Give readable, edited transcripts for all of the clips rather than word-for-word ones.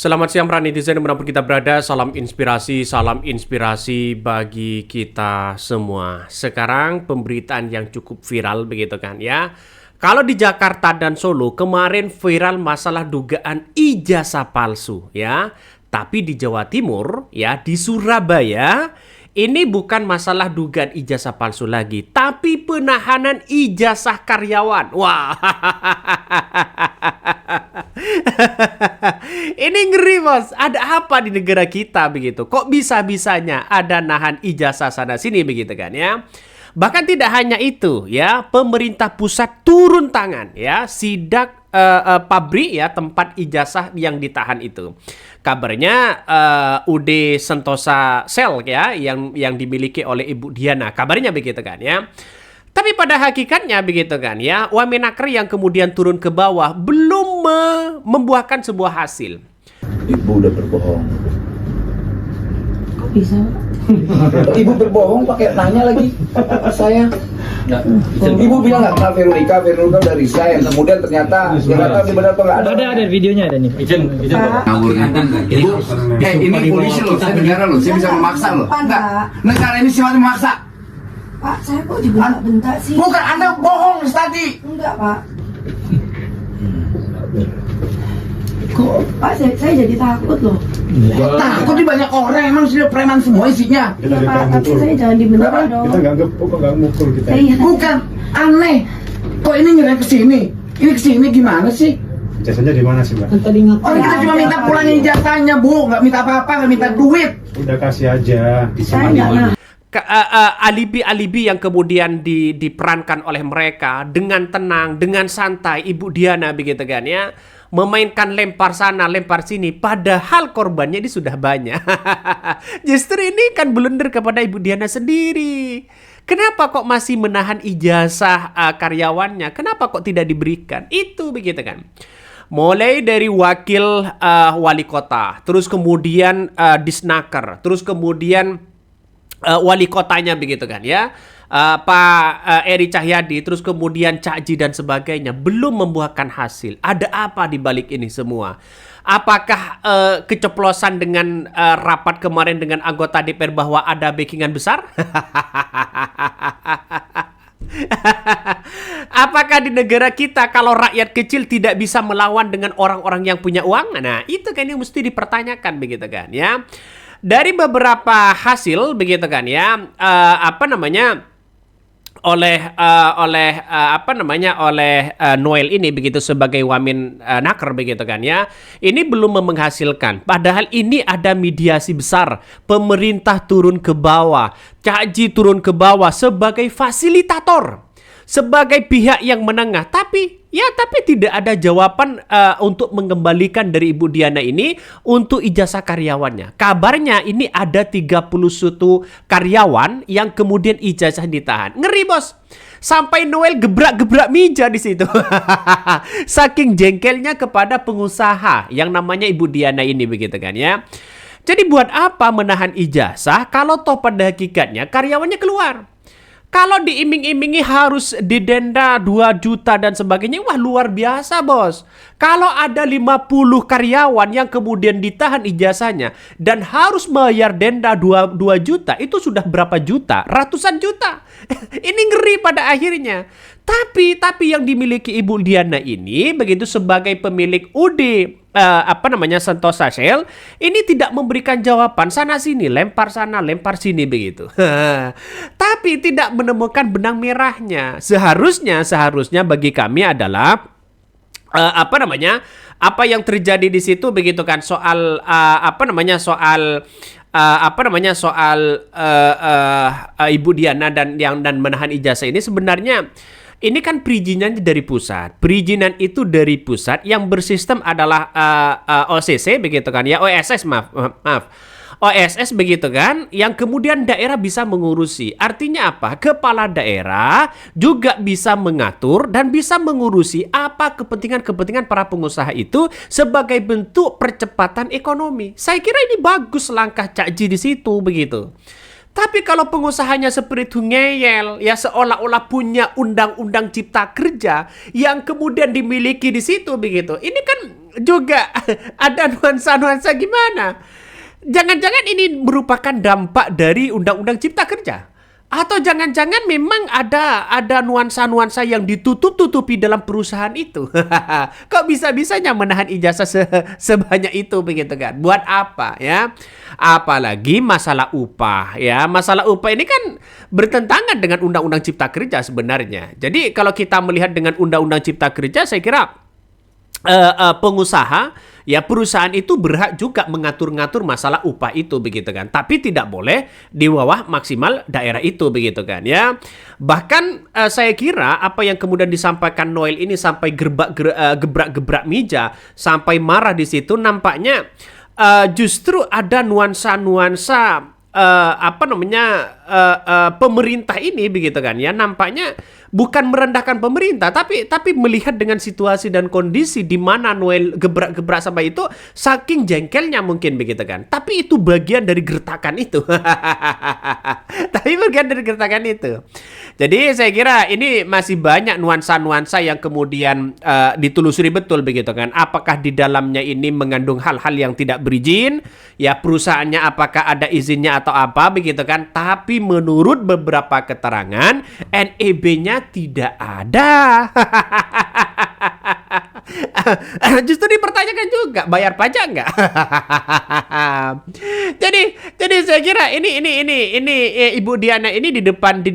Selamat siang para netizen dimanapun kita berada, salam inspirasi bagi kita semua. Sekarang pemberitaan yang cukup viral begitu kan ya. Kalau di Jakarta dan Solo kemarin viral masalah dugaan ijazah palsu ya. Tapi di Jawa Timur ya, di Surabaya ini bukan masalah dugaan ijazah palsu lagi, tapi penahanan ijazah karyawan. Wah. Ini ngeri bos, ada apa di negara kita begitu? Kok bisa-bisanya ada nahan ijazah sana sini begitu kan ya? Bahkan tidak hanya itu ya, pemerintah pusat turun tangan ya, sidak pabrik ya tempat ijazah yang ditahan itu. Kabarnya UD Sentosa Sel ya yang dimiliki oleh Ibu Diana. Kabarnya begitu kan ya. Tapi pada hakikatnya begitu kan ya, Wamenaker yang kemudian turun ke bawah belum membuahkan sebuah hasil. Ibu udah berbohong. Kok bisa? Ibu berbohong pakai nanya lagi saya. Nah, Ibu bilang nggak kenal Veronica udah resign. Kemudian ternyata benar atau nggak ada? Ada videonya ada nih. Izin ngawur Ibu. Ini polisi loh, saya negara loh, saya bisa memaksa loh. Enggak, negara ini sifatnya memaksa. Pak, saya kok dibentak-bentak sih? Bukan, Anda bohong tadi. Enggak, Pak. Kok, Pak, saya jadi takut loh. Takut di banyak orang, emang sudah preman semua isinya. Iya, Pak, tapi saya jangan dibentak dong. Kita nggak mukul kita. Bukan, aneh. Kok ini nyerang ke sini? Ini ke sini gimana sih? Ijazahnya di mana sih, Mbak? Tadi ngapain? Orang kita cuma minta pulangin ijazahnya, Bu. Nggak minta apa-apa, nggak minta duit. Udah kasih aja. Saya nggak nah. Alibi-alibi yang kemudian diperankan oleh mereka dengan tenang, dengan santai, Ibu Diana begitu kan ya, memainkan lempar sana, lempar sini, padahal korbannya ini sudah banyak. Justru ini kan blunder kepada Ibu Diana sendiri. Kenapa kok masih menahan ijazah karyawannya? Kenapa kok tidak diberikan? Itu begitu kan. Mulai dari wakil wali kota, terus kemudian disnaker, terus kemudian wali kotanya begitu kan ya, Pak Eri Cahyadi, terus kemudian Cak Ji dan sebagainya belum membuahkan hasil. Ada apa di balik ini semua? Apakah keceplosan dengan rapat kemarin dengan anggota DPR bahwa ada backingan besar? Apakah di negara kita kalau rakyat kecil tidak bisa melawan dengan orang-orang yang punya uang? Nah, itu kan yang mesti dipertanyakan begitu kan ya. Dari beberapa hasil begitu kan ya, oleh Noel ini begitu sebagai wamin naker begitu kan ya, ini belum menghasilkan. Padahal ini ada mediasi besar, pemerintah turun ke bawah, Cak Ji turun ke bawah sebagai fasilitator, sebagai pihak yang menengah, tapi tidak ada jawaban untuk mengembalikan dari Ibu Diana ini untuk ijazah karyawannya. Kabarnya ini ada 31 karyawan yang kemudian ijazah ditahan. Ngeri bos. Sampai Noel gebrak-gebrak meja di situ. Saking jengkelnya kepada pengusaha yang namanya Ibu Diana ini begitu kan ya. Jadi buat apa menahan ijazah kalau toh pada hakikatnya karyawannya keluar? Kalau diiming-imingi harus didenda 2 juta dan sebagainya, wah luar biasa bos. Kalau ada 50 karyawan yang kemudian ditahan ijazahnya dan harus bayar denda 2 juta, itu sudah berapa juta? Ratusan juta. Ini ngeri pada akhirnya. Tapi yang dimiliki Ibu Diana ini begitu sebagai pemilik UD Sentosa Sel ini tidak memberikan jawaban, sana sini, lempar sana, lempar sini begitu. Tapi tidak menemukan benang merahnya. Seharusnya bagi kami adalah apa yang terjadi di situ begitu kan, soal Ibu Diana dan menahan ijazah ini sebenarnya ini kan perizinannya dari pusat. Perizinan itu dari pusat yang bersistem adalah OCC begitu kan ya, OSS maaf. OSS begitu kan, yang kemudian daerah bisa mengurusi. Artinya apa? Kepala daerah juga bisa mengatur dan bisa mengurusi apa kepentingan-kepentingan para pengusaha itu sebagai bentuk percepatan ekonomi. Saya kira ini bagus langkah Cak Ji di situ begitu. Tapi kalau pengusahanya seperti itu ngeyel, ya seolah-olah punya undang-undang cipta kerja yang kemudian dimiliki di situ begitu. Ini kan juga ada nuansa-nuansa gimana? Jangan-jangan ini merupakan dampak dari Undang-Undang Cipta Kerja? Atau jangan-jangan memang ada nuansa-nuansa yang ditutup-tutupi dalam perusahaan itu? Kok bisa-bisanya menahan ijazah sebanyak itu begitu kan? Buat apa ya? Apalagi masalah upah ya. Masalah upah ini kan bertentangan dengan Undang-Undang Cipta Kerja sebenarnya. Jadi kalau kita melihat dengan Undang-Undang Cipta Kerja, saya kira pengusaha ya perusahaan itu berhak juga mengatur-ngatur masalah upah itu begitu kan, tapi tidak boleh di bawah maksimal daerah itu begitu kan ya. Bahkan saya kira apa yang kemudian disampaikan Noel ini sampai gebrak-gebrak meja, sampai marah di situ, nampaknya justru ada nuansa-nuansa pemerintah ini begitu kan ya, nampaknya bukan merendahkan pemerintah, tapi melihat dengan situasi dan kondisi di mana Noel gebrak-gebrak sampai itu, saking jengkelnya mungkin begitu kan. Tapi itu bagian dari gertakan itu. Tapi bagian dari gertakan itu. Jadi saya kira ini masih banyak nuansa-nuansa yang kemudian ditelusuri betul begitu kan. Apakah di dalamnya ini mengandung hal-hal yang tidak berizin? Ya perusahaannya apakah ada izinnya atau apa begitu kan. Tapi menurut beberapa keterangan NEB-nya tidak ada. Justru dipertanyakan juga, bayar pajak nggak? jadi saya kira ini Ibu Diana ini di depan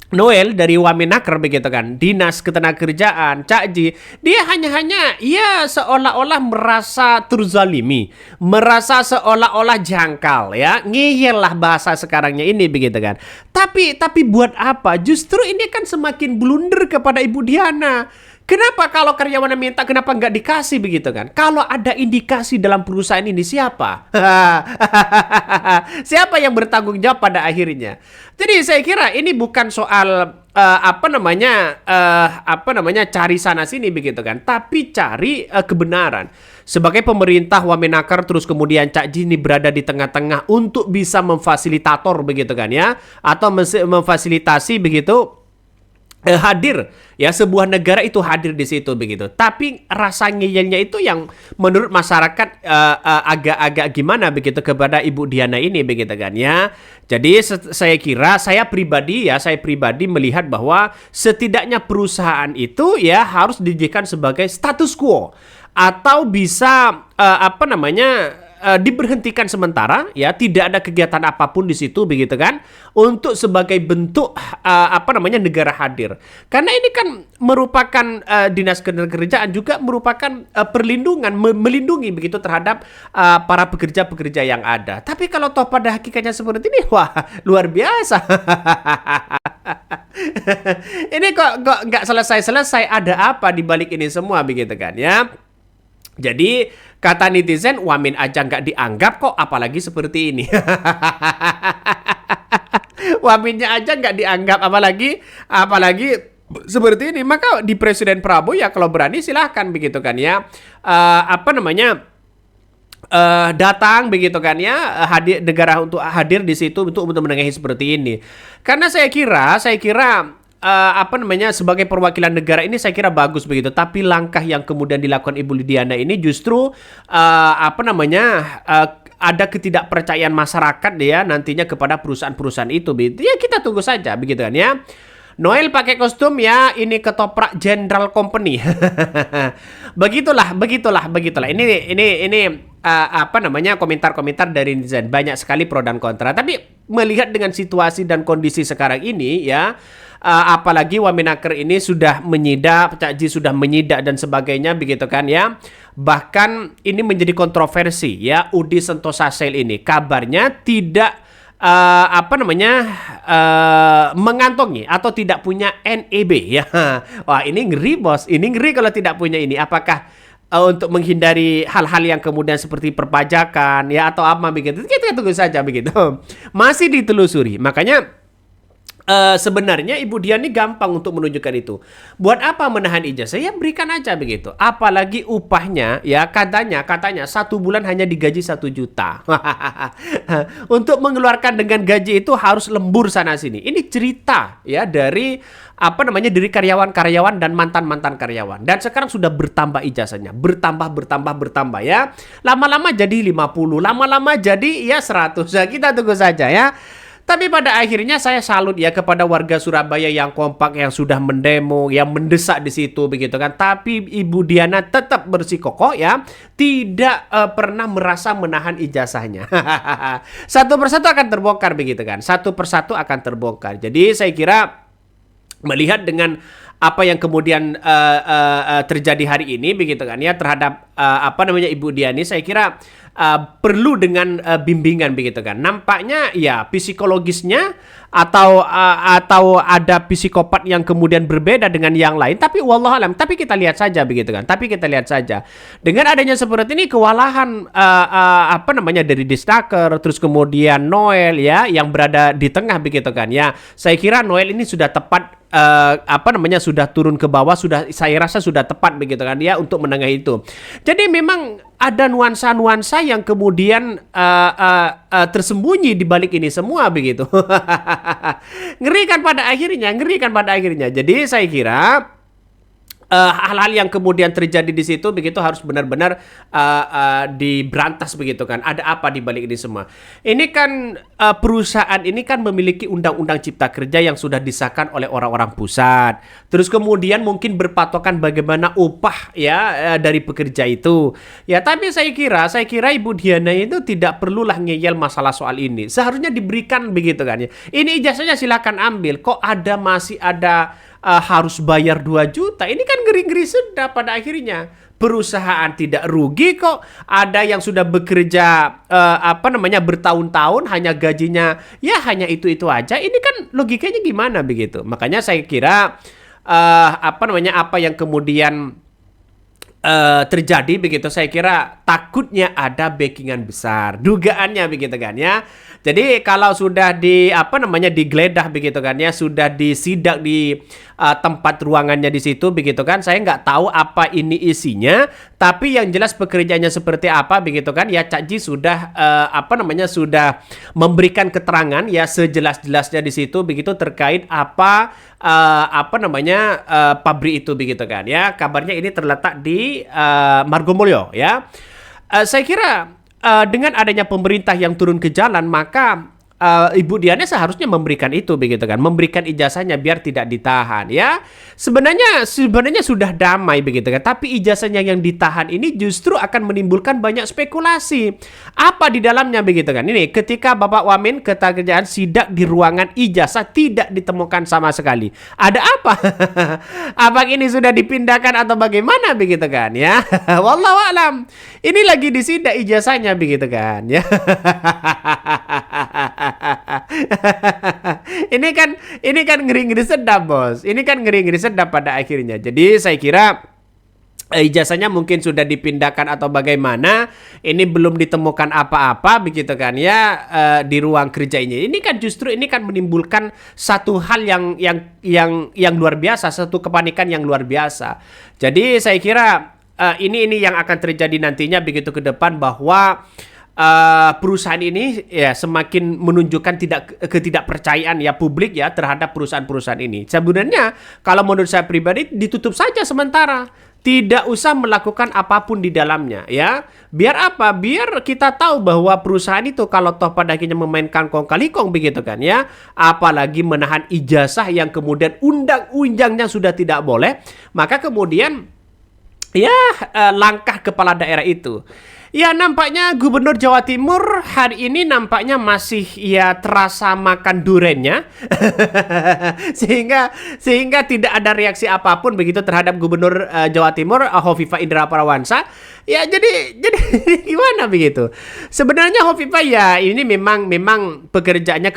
Noel dari Wamenaker begitu kan, Dinas Ketenagakerjaan, Cak Ji, dia hanya ya seolah-olah merasa terzalimi, merasa seolah-olah jangkal ya, ngeyel lah bahasa sekarangnya ini begitu kan. Tapi buat apa? Justru ini kan semakin blunder kepada Ibu Diana. Kenapa kalau karyawannya minta, kenapa nggak dikasih begitu kan? Kalau ada indikasi dalam perusahaan ini siapa? Siapa yang bertanggung jawab pada akhirnya? Jadi saya kira ini bukan soal cari sana sini begitu kan, tapi cari kebenaran. Sebagai pemerintah Wamenaker terus kemudian Cak Ji ini berada di tengah-tengah untuk bisa memfasilitator begitu kan ya, atau memfasilitasi begitu. Hadir ya, sebuah negara itu hadir di situ begitu. Tapi rasa ngeyelnya itu yang menurut masyarakat agak-agak gimana begitu kepada Ibu Diana ini begitu kan ya. Jadi saya kira saya pribadi melihat bahwa setidaknya perusahaan itu ya harus dijadikan sebagai status quo atau bisa diberhentikan sementara ya, tidak ada kegiatan apapun di situ begitu kan, untuk sebagai bentuk negara hadir. Karena ini kan merupakan Dinas Ketenagakerjaan juga merupakan perlindungan, melindungi begitu terhadap para pekerja-pekerja yang ada. Tapi kalau toh pada hakikatnya seperti ini, wah luar biasa. Ini kok nggak selesai-selesai, ada apa di balik ini semua begitu kan ya. Jadi kata netizen, Wamen aja nggak dianggap kok, apalagi seperti ini. Wamennya aja nggak dianggap, apalagi seperti ini. Maka di Presiden Prabowo ya kalau berani silahkan begitu kan ya. Datang begitu kan ya, hadir negara untuk hadir di situ untuk menengahi seperti ini. Karena saya kira sebagai perwakilan negara ini saya kira bagus begitu, tapi langkah yang kemudian dilakukan Ibu Diana ini justru ada ketidakpercayaan masyarakat ya nantinya kepada perusahaan-perusahaan itu begitu. Ya kita tunggu saja begitu kan ya. Noel pakai kostum ya, ini ketoprak General Company. Begitulah. Ini komentar-komentar dari netizen, banyak sekali pro dan kontra. Tapi melihat dengan situasi dan kondisi sekarang ini ya, apalagi Wamenaker ini sudah menyidak, Cak Ji sudah menyidak dan sebagainya begitu kan ya. Bahkan ini menjadi kontroversi ya, Udi Sentosa Sale ini kabarnya tidak mengantongi atau tidak punya NEB ya. Wah, ini ngeri bos, ini ngeri kalau tidak punya ini. Apakah untuk menghindari hal-hal yang kemudian seperti perpajakan ya atau apa begitu? Kita tunggu saja begitu. Masih ditelusuri. Makanya sebenarnya Ibu Dian ini gampang untuk menunjukkan itu. Buat apa menahan ijazah? Ya berikan aja begitu. Apalagi upahnya ya katanya 1 bulan hanya digaji 1 juta. Untuk mengeluarkan dengan gaji itu harus lembur sana sini. Ini cerita ya dari dari karyawan-karyawan dan mantan-mantan karyawan. Dan sekarang sudah bertambah ijazahnya, bertambah ya. Lama-lama jadi 50, lama-lama jadi ya 100. Nah, kita tunggu saja ya. Tapi pada akhirnya saya salut ya kepada warga Surabaya yang kompak, yang sudah mendemo, yang mendesak di situ begitu kan. Tapi Ibu Diana tetap bersikukuh ya, tidak pernah merasa menahan ijazahnya. Satu persatu akan terbongkar begitu kan. Satu persatu akan terbongkar. Jadi saya kira melihat dengan apa yang kemudian terjadi hari ini begitu kan ya terhadap Ibu Diani, saya kira perlu dengan bimbingan begitu kan. Nampaknya ya psikologisnya atau ada psikopat yang kemudian berbeda dengan yang lain, tapi wallahualam, tapi kita lihat saja begitu kan. Tapi kita lihat saja dengan adanya seperti ini kewalahan dari Disnaker, terus kemudian Noel ya yang berada di tengah begitu kan ya. Saya kira Noel ini sudah tepat sudah turun ke bawah, saya rasa sudah tepat begitu kan ya untuk menengahi itu. Jadi memang ada nuansa-nuansa yang kemudian tersembunyi di balik ini semua begitu. Ngerikan pada akhirnya. Jadi saya kira hal-hal yang kemudian terjadi di situ begitu harus benar-benar diberantas begitu kan. Ada apa di balik ini semua? Ini kan perusahaan ini kan memiliki undang-undang cipta kerja yang sudah disahkan oleh orang-orang pusat. Terus kemudian mungkin berpatokan bagaimana upah ya dari pekerja itu. Ya tapi saya kira Ibu Diana itu tidak perlulah ngeyel masalah soal ini. Seharusnya diberikan begitu kan ya. Ini ijazahnya silakan ambil. Kok masih ada harus bayar 2 juta. Ini kan ngeri-ngeri sedap pada akhirnya. Perusahaan tidak rugi kok. Ada yang sudah bekerja bertahun-tahun hanya gajinya ya hanya itu-itu aja. Ini kan logikanya gimana begitu. Makanya saya kira apa yang kemudian terjadi begitu, saya kira takutnya ada backingan besar, dugaannya begitu kan ya. Jadi kalau sudah digeledah begitu kan ya, sudah disidak di tempat ruangannya di situ begitu kan, saya nggak tahu apa ini isinya, tapi yang jelas pekerjaannya seperti apa begitu kan ya. Cak Ji sudah sudah memberikan keterangan ya sejelas-jelasnya di situ begitu terkait pabrik itu begitu kan ya. Kabarnya ini terletak di Margomulyo ya. Saya kira dengan adanya pemerintah yang turun ke jalan, maka Ibu Diana seharusnya memberikan itu begitu kan, memberikan ijazahnya biar tidak ditahan ya. Sebenarnya sudah damai begitu kan, tapi ijazahnya yang ditahan ini justru akan menimbulkan banyak spekulasi. Apa di dalamnya begitu kan? Ini ketika Bapak Wamen Kerjaan sidak di ruangan ijazah tidak ditemukan sama sekali. Ada apa? Apa ini sudah dipindahkan atau bagaimana begitu kan ya? Wallahu alam. Ini lagi disidak ijazahnya begitu kan ya. Ini kan ngeri-ngeri sedap bos. Ini kan ngeri-ngeri sedap pada akhirnya. Jadi saya kira ijazahnya mungkin sudah dipindahkan atau bagaimana. Ini belum ditemukan apa-apa begitu kan ya di ruang kerja ini. Ini kan justru menimbulkan satu hal yang luar biasa, satu kepanikan yang luar biasa. Jadi saya kira ini yang akan terjadi nantinya begitu ke depan, bahwa perusahaan ini ya semakin menunjukkan ketidakpercayaan ya publik ya terhadap perusahaan-perusahaan ini. Sebenarnya kalau menurut saya pribadi ditutup saja sementara, tidak usah melakukan apapun di dalamnya ya. Biar apa? Biar kita tahu bahwa perusahaan itu kalau toh pada akhirnya memainkan kong kali kong begitu kan ya, apalagi menahan ijazah yang kemudian undang-undangnya sudah tidak boleh, maka kemudian ya langkah kepala daerah itu. Ya nampaknya Gubernur Jawa Timur hari ini nampaknya masih ya terasa makan durennya sehingga tidak ada reaksi apapun begitu terhadap Gubernur Jawa Timur Hovifah Indar Parawansa. Ya jadi gimana begitu? Sebenarnya Hovifah ya ini memang pekerjaannya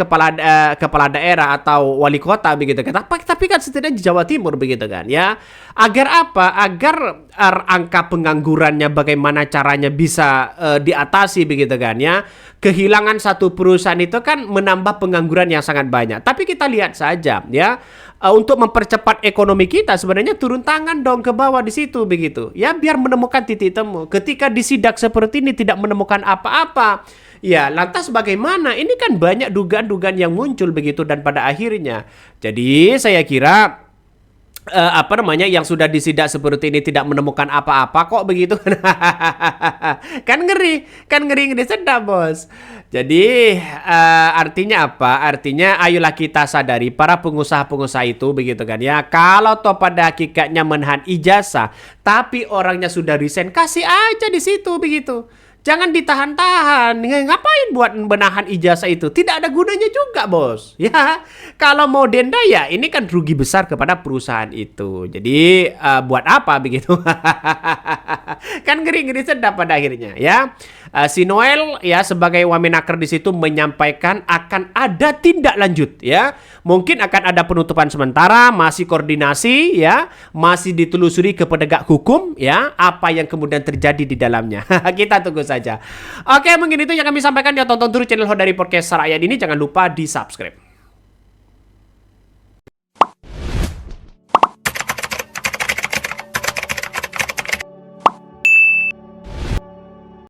kepala daerah atau wali kota begitu kan. Tapi kan setidaknya di Jawa Timur begitu kan ya. Agar apa? Agar angka penganggurannya bagaimana caranya bisa bisa diatasi begitu kan ya. Kehilangan satu perusahaan itu kan menambah pengangguran yang sangat banyak. Tapi kita lihat saja ya, untuk mempercepat ekonomi kita sebenarnya turun tangan dong ke bawah di situ begitu. Ya biar menemukan titik temu. Ketika disidak seperti ini tidak menemukan apa-apa. Ya, lantas bagaimana? Ini kan banyak dugaan-dugaan yang muncul begitu dan pada akhirnya. Jadi saya kira yang sudah disidak seperti ini tidak menemukan apa-apa kok begitu. Kan ngeri sedap bos. Jadi artinya apa? Artinya ayolah kita sadari para pengusaha-pengusaha itu begitu kan ya. Kalau toh pada hakikatnya menahan ijazah, tapi orangnya sudah resign, kasih aja di situ begitu. Jangan ditahan-tahan. Ngapain buat menahan ijazah itu? Tidak ada gunanya juga, bos. Ya, kalau mau denda ya ini kan rugi besar kepada perusahaan itu. Jadi buat apa begitu? Kan ngeri-ngeri sedap pada akhirnya, ya. Si Noel ya sebagai Wamenaker di situ menyampaikan akan ada tindak lanjut, ya. Mungkin akan ada penutupan sementara, masih koordinasi, ya, masih ditelusuri ke penegak hukum, ya. Apa yang kemudian terjadi di dalamnya? Kita tunggu saja. Oke, mungkin itu yang kami sampaikan. Ya, tonton terus channel Hodari Podcast Rakyat ini. Jangan lupa di subscribe.